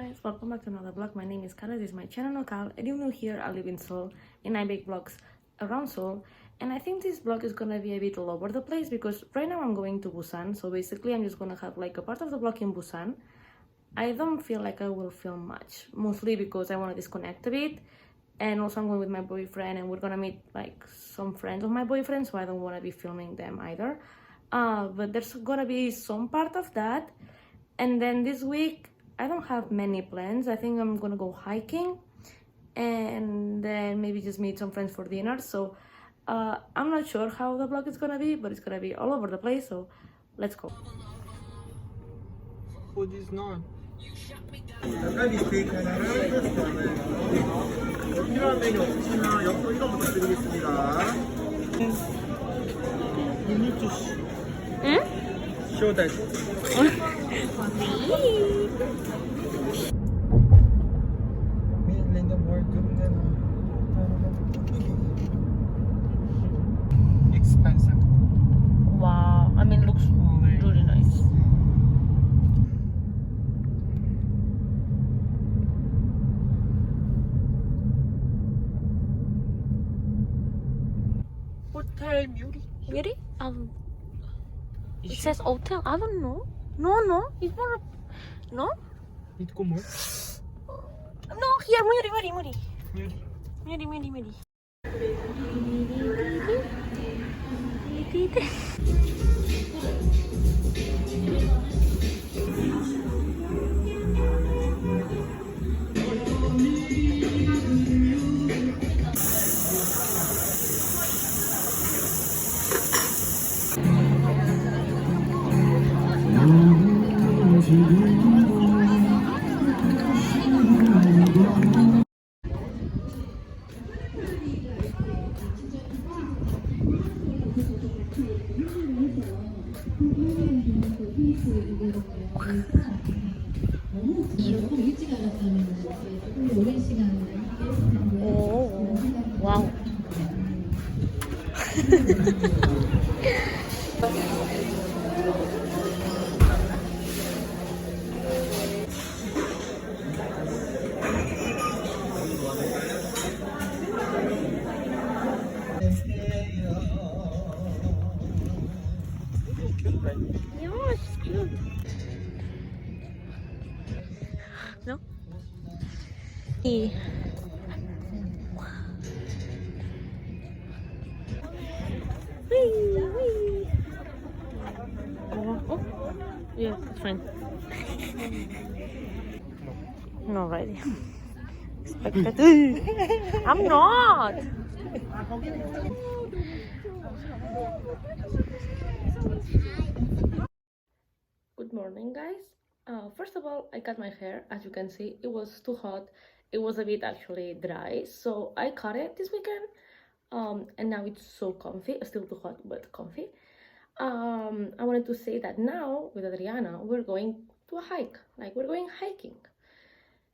guys, welcome back to another vlog. My name is Kara, this is my channel Kal. If you're new here, I live in Seoul and I make vlogs around Seoul. And I think this vlog is gonna be a bit all over the place because right now I'm going to Busan. So basically I'm just gonna have like a part of the vlog in Busan. I don't feel like I will film much, mostly because I want to disconnect a bit. And also I'm going with my boyfriend and we're gonna meet like some friends of my boyfriend, so I don't want to be filming them either. But there's gonna be some part of that. And then this week I don't have many plans. I think I'm gonna go hiking and then maybe just meet some friends for dinner. So I'm not sure how the vlog is gonna be, but it's gonna be all over the place, so let's go. Food is not. 닭갈비 스테이크 하나랑 토스트 하나요. 필요한 메뉴 없으시면 옆으로 이동 부탁드리겠습니다. You to show that. Mainland the more ganda na. Expensive. Wow, I mean, looks really nice. Hotel Beauty. Really? It says hotel. I don't know. No, it's more. No? Itko mo? No, here, Muri. Beauty. Muri. Oh, wow. Yeah, it's cute. No? Wee. Oh, yeah, it's fine. No, right. Expected. I'm not. Good morning, guys. First of all, I cut my hair. As you can see, it was too hot. It was a bit actually dry, so I cut it this weekend. And now it's so comfy. Still too hot, but comfy. I wanted to say that now with Adriana, we're going to a hike. Like, we're going hiking.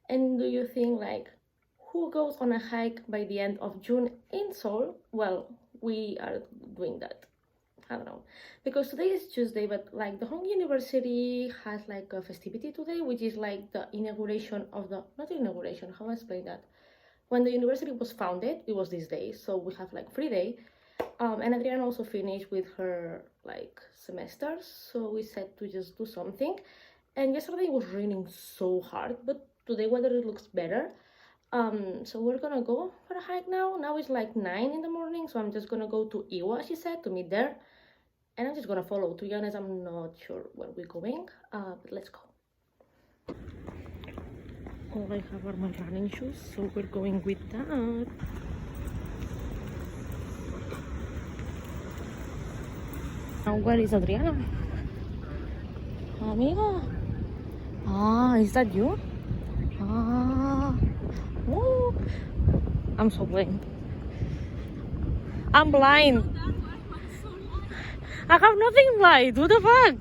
And do you think, like, who goes on a hike by the end of June in Seoul? Well, we are doing that. I don't know, because today is Tuesday, but like the Hong University has like a festivity today, which is like the inauguration of the, not inauguration, how do I explain that? When the university was founded, it was this day, so we have like free day. And Adriana also finished with her like semesters, so we said to just do something. And yesterday it was raining so hard, but today weather looks better. So we're gonna go for a hike now. Now it's like 9 in the morning, so I'm just gonna go to Ewha, she said, to meet there. And I'm just gonna follow. To be honest, I'm not sure where we're going, but let's go. All I have are my running shoes, so we're going with that. Now, where is Adriana? Amiga. Ah, is that you? Ah. Oh. I'm so blind. I'm blind. I have nothing blind. What the fuck?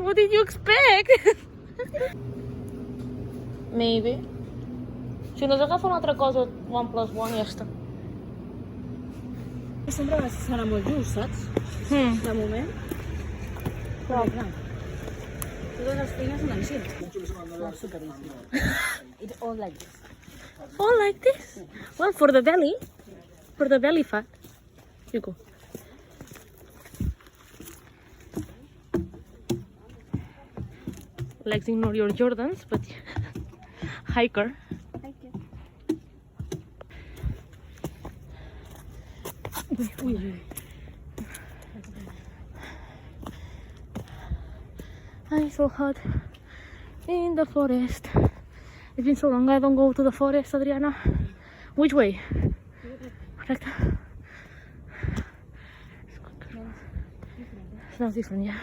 What did you expect? Maybe. Si no agafa una altra cosa, 1 plus 1 i ja està. Sempre serà molt just, saps? De moment. Però clar, Todas las peines son així. Super easy. It's all like this. Oh, like this? Well, for the belly fat, you go. Let's ignore your Jordans, but hiker. Thank you. I'm so hot in the forest. It's been so long I don't go to the forest, Adriana. Which way? Correct. Smells different, yeah.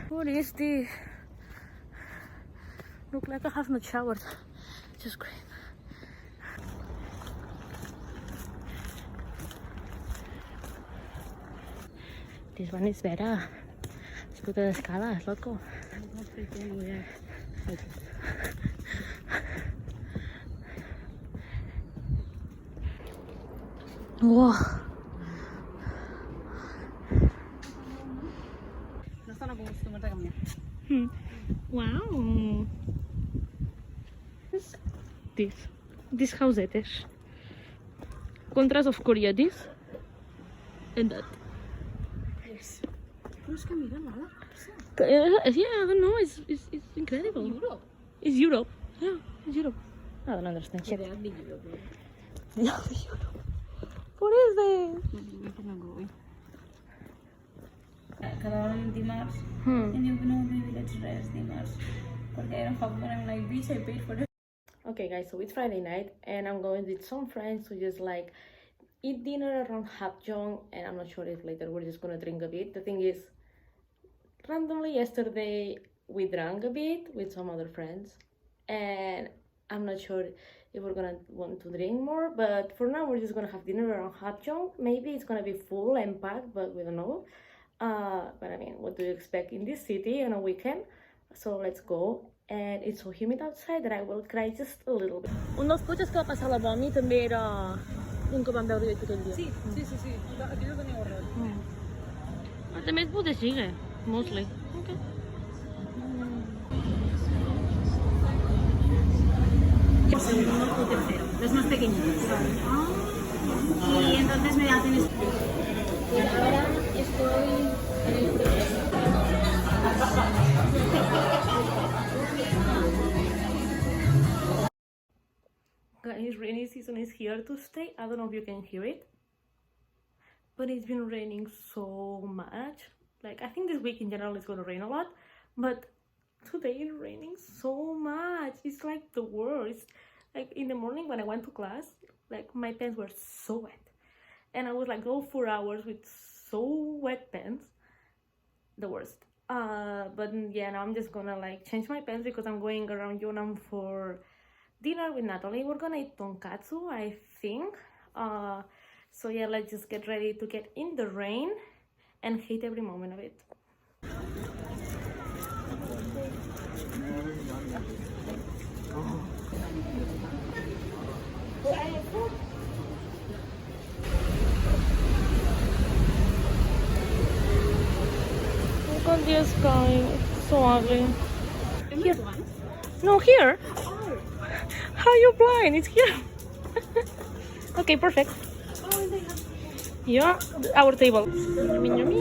What is this? Look like I have not showered. Just great. This one is better. Let's go to the escalas, loco. Wow. No estan acostumats a caminar. Wow. This housettes. Contrast of Korea, this and that. Yes. No és que mira, nada. Yeah, I don't know. It's incredible. Europe. It's Europe. Yeah, it's Europe. I don't understand shit. Ideal de Europe. Yeah, Europe. What is this? Quedàvem dimarts i diu que no privilegi res dimarts perquè era fa quan I'm like, bitch, I paid for it. Okay, guys, so it's Friday night and I'm going with some friends to just like eat dinner around Hapjeong, and I'm not sure if later we're just gonna drink a bit. The thing is, randomly yesterday we drank a bit with some other friends and I'm not sure if we're gonna want to drink more, but for now we're just gonna have dinner around Hapjeong. Maybe it's gonna be full and packed, but we don't know. But I mean, what do you expect in this city on a weekend? So let's go. And it's so humid outside that I will cry just a little bit. Un dels cotxes que va passar la Bomi també era un que vam veure jo aquell dia. Sí. Aquí no tenia horror. També és bodega, mostly. Okay. Los más pequeñitos. Y entonces me hacen esto. Y ahora estoy en el proceso. Guys, rainy season is here to stay. I don't know if you can hear it, but it's been raining so much. Like, I think this week in general it's gonna rain a lot, but today it's raining so much. It's like the worst. Like in the morning when I went to class, like my pants were so wet, and I was like go 4 hours with so wet pants. The worst. But yeah, now I'm just gonna like change my pants because I'm going around Yonam for dinner with Natalie. We're gonna eat tonkatsu, I think. So yeah, let's just get ready to get in the rain and hate every moment of it. Look at this sky, it's so ugly. Here. No, here. How are you blind? It's here. Okay, perfect. Yeah, our table. Yummy, yummy.